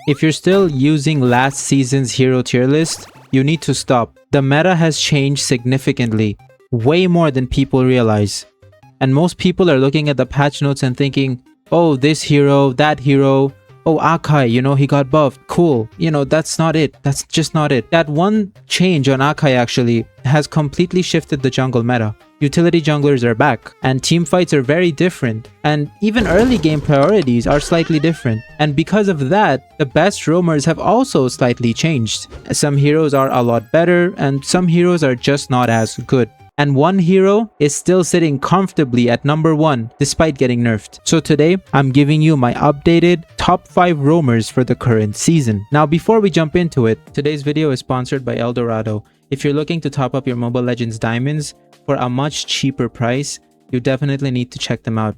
If you're still using last season's hero tier list, you need to stop. The meta has changed significantly, way more than people realize. And most people are looking at the patch notes and thinking, oh, this hero, that hero, oh, Akai, you know, he got buffed, cool. You know, that's not it. That's just not it. That one change on Akai actually has completely shifted the jungle meta. Utility junglers are back, and team fights are very different, and even early game priorities are slightly different. And because of that, the best roamers have also slightly changed. Some heroes are a lot better, and some heroes are just not as good. And one hero is still sitting comfortably at number 1 despite getting nerfed. So today, I'm giving you my updated top 5 roamers for the current season. Now before we jump into it, today's video is sponsored by Eldorado. If you're looking to top up your Mobile Legends diamonds for a much cheaper price, you definitely need to check them out.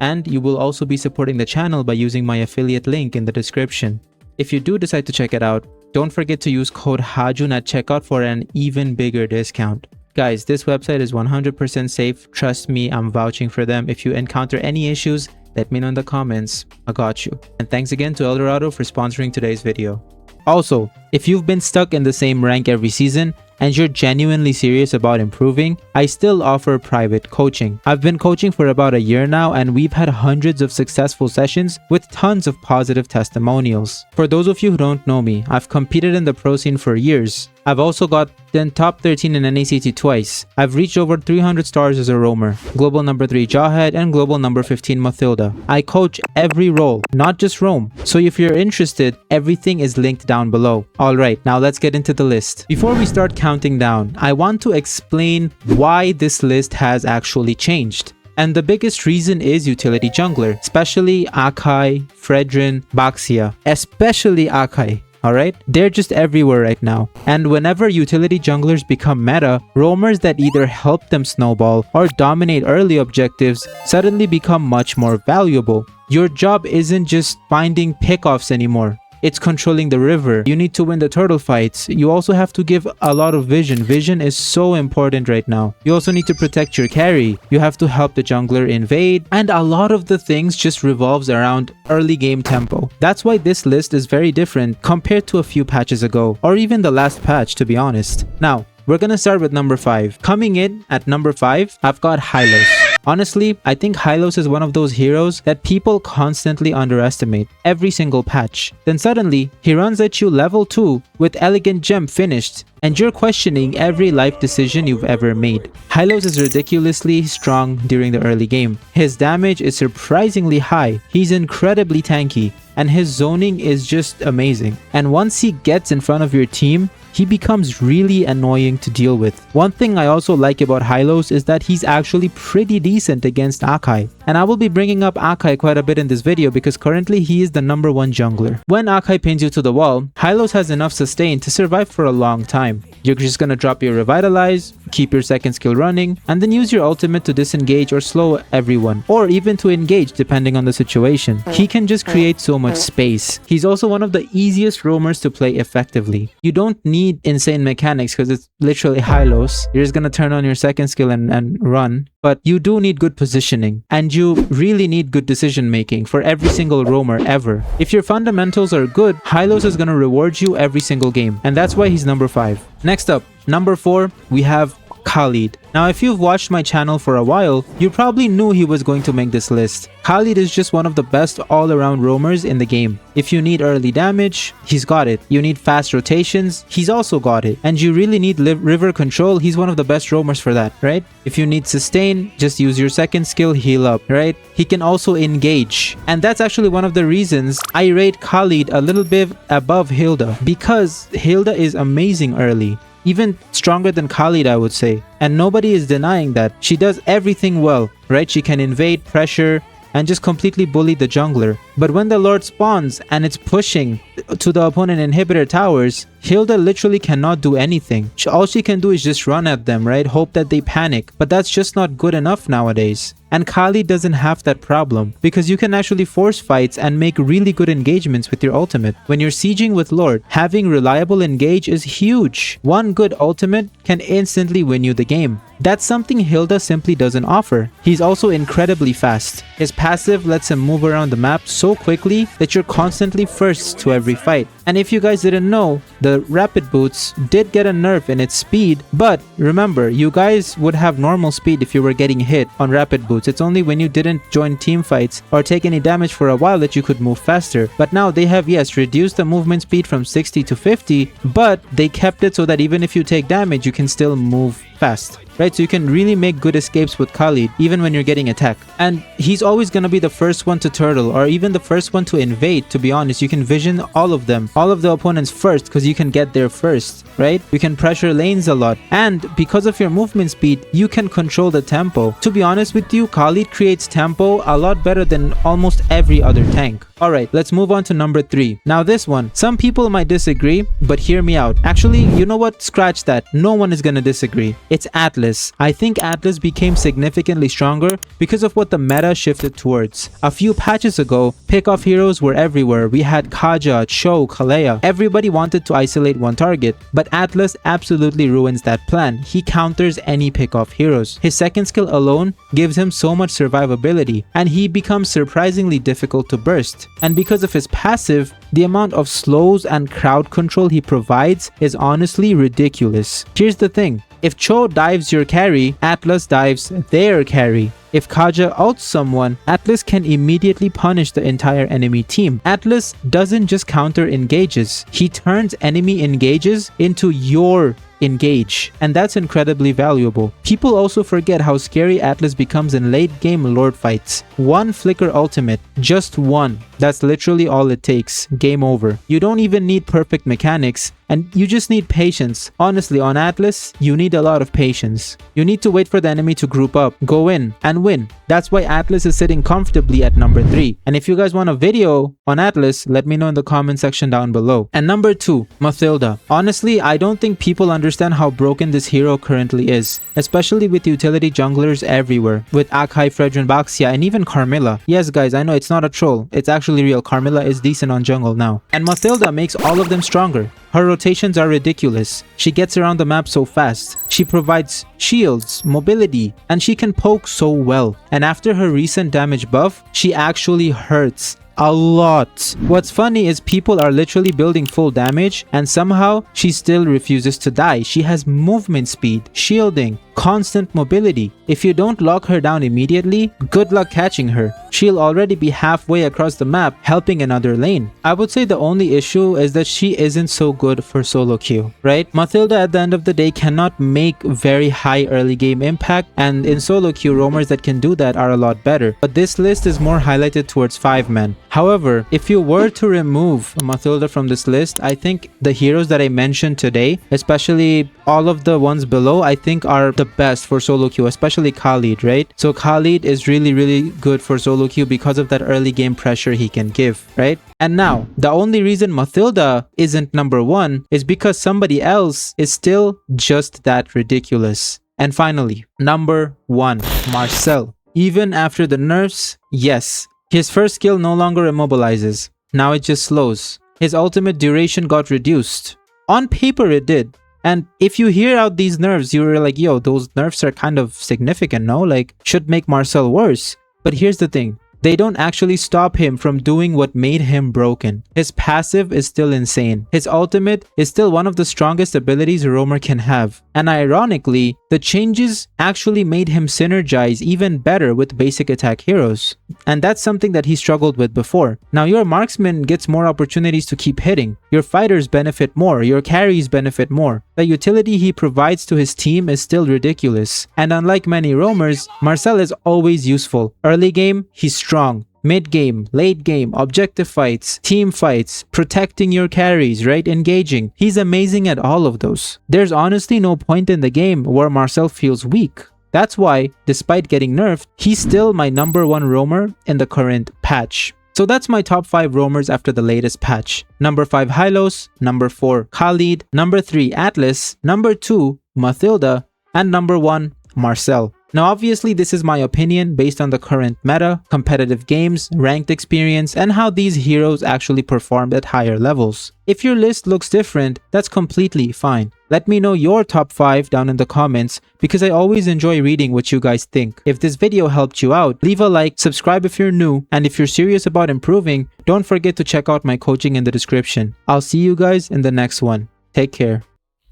And you will also be supporting the channel by using my affiliate link in the description. If you do decide to check it out, don't forget to use code Hajun at checkout for an even bigger discount. Guys, this website is 100% safe. Trust me, I'm vouching for them. If you encounter any issues, let me know in the comments. I got you. And thanks again to Eldorado for sponsoring today's video. Also, if you've been stuck in the same rank every season and you're genuinely serious about improving, I still offer private coaching. I've been coaching for about a year now, and we've had hundreds of successful sessions with tons of positive testimonials. For those of you who don't know me, I've competed in the pro scene for years. I've also gotten top 13 in NACT twice. I've reached over 300 stars as a roamer, global number 3 Jawhead and global number 15 Matilda. I coach every role, not just roam. So if you're interested, everything is linked down below. Alright, now let's get into the list. Before we start counting down, I want to explain why this list has actually changed. And the biggest reason is utility jungler, especially Akai, Fredrin, Baxia, especially Akai. Alright? They're just everywhere right now. And whenever utility junglers become meta, roamers that either help them snowball or dominate early objectives suddenly become much more valuable. Your job isn't just finding pickoffs anymore. It's controlling the river. You need to win the turtle fights. You also have to give a lot of vision. Vision is so important right now. You also need to protect your carry. You have to help the jungler invade. And a lot of the things just revolves around early game tempo. That's why this list is very different compared to a few patches ago, or even the last patch, to be honest. Now, we're gonna start with number 5. Coming in at number 5, I've got Hyos. Honestly, I think Hyos is one of those heroes that people constantly underestimate every single patch. Then suddenly, he runs at you level 2 with Elegant Gem finished, and you're questioning every life decision you've ever made. Hyos is ridiculously strong during the early game. His damage is surprisingly high, he's incredibly tanky, and his zoning is just amazing. And once he gets in front of your team, he becomes really annoying to deal with. One thing I also like about Hyos is that he's actually pretty decent against Akai. And I will be bringing up Akai quite a bit in this video because currently he is the number 1 jungler. When Akai pins you to the wall, Hyos has enough sustain to survive for a long time. You're just gonna drop your Revitalize, keep your second skill running, and then use your ultimate to disengage or slow everyone, or even to engage depending on the situation. He can just create so much space. He's also one of the easiest roamers to play effectively. You don't need insane mechanics because it's literally Hyos. You're just gonna turn on your second skill and run. But you do need good positioning, and you really need good decision making for every single roamer ever. If your fundamentals are good, Hyos is gonna reward you every single game, and that's why he's number 5. Next up, number 4, we have Khaled. Now, if you've watched my channel for a while, you probably knew he was going to make this list. Khaled is just one of the best all-around roamers in the game. If you need early damage, he's got it. You need fast rotations, he's also got it. And you really need river control, he's one of the best roamers for that, right? If you need sustain, just use your second skill, heal up, right? He can also engage. And that's actually one of the reasons I rate Khaled a little bit above Hilda, because Hilda is amazing early. Even stronger than Khaled, I would say. And nobody is denying that. She does everything well, right? She can invade, pressure, and just completely bully the jungler. But when the Lord spawns and it's pushing to the opponent inhibitor towers, Hilda literally cannot do anything. All she can do is just run at them, right? Hope that they panic. But that's just not good enough nowadays. And Khaled doesn't have that problem because you can actually force fights and make really good engagements with your ultimate. When you're sieging with Lord, having reliable engage is huge. One good ultimate can instantly win you the game. That's something Hilda simply doesn't offer. He's also incredibly fast. His passive lets him move around the map so quickly that you're constantly first to every fight. And if you guys didn't know, the rapid boots did get a nerf in its speed, but remember, you guys would have normal speed if you were getting hit on rapid boots. It's only when you didn't join team fights or take any damage for a while that you could move faster. But now they have, yes, reduced the movement speed from 60 to 50, but they kept it so that even if you take damage, you can still move fast. Right, so you can really make good escapes with Khaled even when you're getting attacked. And he's always gonna be the first one to turtle or even the first one to invade. To be honest, you can vision all of them, all of the opponents first, because you can get there first, right? You can pressure lanes a lot, and because of your movement speed, you can control the tempo. To be honest with you, Khaled creates tempo a lot better than almost every other tank. Alright, let's move on to number 3. Now this one, some people might disagree, but hear me out. Actually, you know what? Scratch that. No one is gonna disagree. It's Atlas. I think Atlas became significantly stronger because of what the meta shifted towards. A few patches ago, pick-off heroes were everywhere. We had Kaja, Cho, Kalea. Everybody wanted to isolate one target, but Atlas absolutely ruins that plan. He counters any pick-off heroes. His second skill alone gives him so much survivability, and he becomes surprisingly difficult to burst. And because of his passive, the amount of slows and crowd control he provides is honestly ridiculous. Here's the thing. If Cho dives your carry, Atlas dives their carry. If Kaja ults someone, Atlas can immediately punish the entire enemy team. Atlas doesn't just counter engages, he turns enemy engages into your engage, and that's incredibly valuable. People also forget how scary Atlas becomes in late game lord fights. One flicker ultimate, just one. That's literally all it takes. Game over. You don't even need perfect mechanics, and you just need patience. Honestly, on Atlas, you need a lot of patience. You need to wait for the enemy to group up, go in, and win. That's why Atlas is sitting comfortably at number 3. And if you guys want a video on Atlas, let me know in the comment section down below. And number 2, Matilda. Honestly, I don't think people understand how broken this hero currently is, especially with utility junglers everywhere, with Akai, Fredrin, Baxia, and even Carmilla. Yes guys, I know it's not a troll, it's actually real. Carmilla is decent on jungle now. And Matilda makes all of them stronger. Her rotations are ridiculous. She gets around the map so fast. She provides shields, mobility, and she can poke so well. And after her recent damage buff, she actually hurts a lot. What's funny is people are literally building full damage and somehow she still refuses to die. She has movement speed, shielding, constant mobility. If you don't lock her down immediately, good luck catching her. She'll already be halfway across the map helping another lane. I would say the only issue is that she isn't so good for solo queue, right? Matilda at the end of the day cannot make very high early game impact, and in solo queue roamers that can do that are a lot better. But this list is more highlighted towards 5-man. However, if you were to remove Matilda from this list, I think the heroes that I mentioned today, especially all of the ones below, I think are the best for solo queue, especially Khaled, right? So Khaled is really good for solo queue because of that early game pressure he can give, right? And now, the only reason Matilda isn't number 1 is because somebody else is still just that ridiculous. And finally, number 1, Marcel. Even after the nerfs, yes, his first skill no longer immobilizes. Now it just slows. His ultimate duration got reduced. On paper it did. And if you hear out these nerfs, you're like, yo, those nerfs are kind of significant, no? Like, should make Marcel worse. But here's the thing. They don't actually stop him from doing what made him broken. His passive is still insane. His ultimate is still one of the strongest abilities a roamer can have. And ironically, the changes actually made him synergize even better with basic attack heroes. And that's something that he struggled with before. Now your marksman gets more opportunities to keep hitting. Your fighters benefit more. Your carries benefit more. The utility he provides to his team is still ridiculous. And unlike many roamers, Marcel is always useful. Early game, he's strong. Mid-game, late game, objective fights, team fights, protecting your carries, right? Engaging. He's amazing at all of those. There's honestly no point in the game where Marcel feels weak. That's why, despite getting nerfed, he's still my number 1 roamer in the current patch. So that's my top 5 roamers after the latest patch. Number 5, Hyos. Number 4, Khaled. Number 3, Atlas. Number 2, Matilda. And number 1, Marcel. Now obviously this is my opinion based on the current meta, competitive games, ranked experience, and how these heroes actually performed at higher levels. If your list looks different, that's completely fine. Let me know your top 5 down in the comments because I always enjoy reading what you guys think. If this video helped you out, leave a like, subscribe if you're new, and if you're serious about improving, don't forget to check out my coaching in the description. I'll see you guys in the next one. Take care.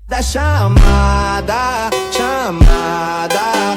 Da chamada, chamada.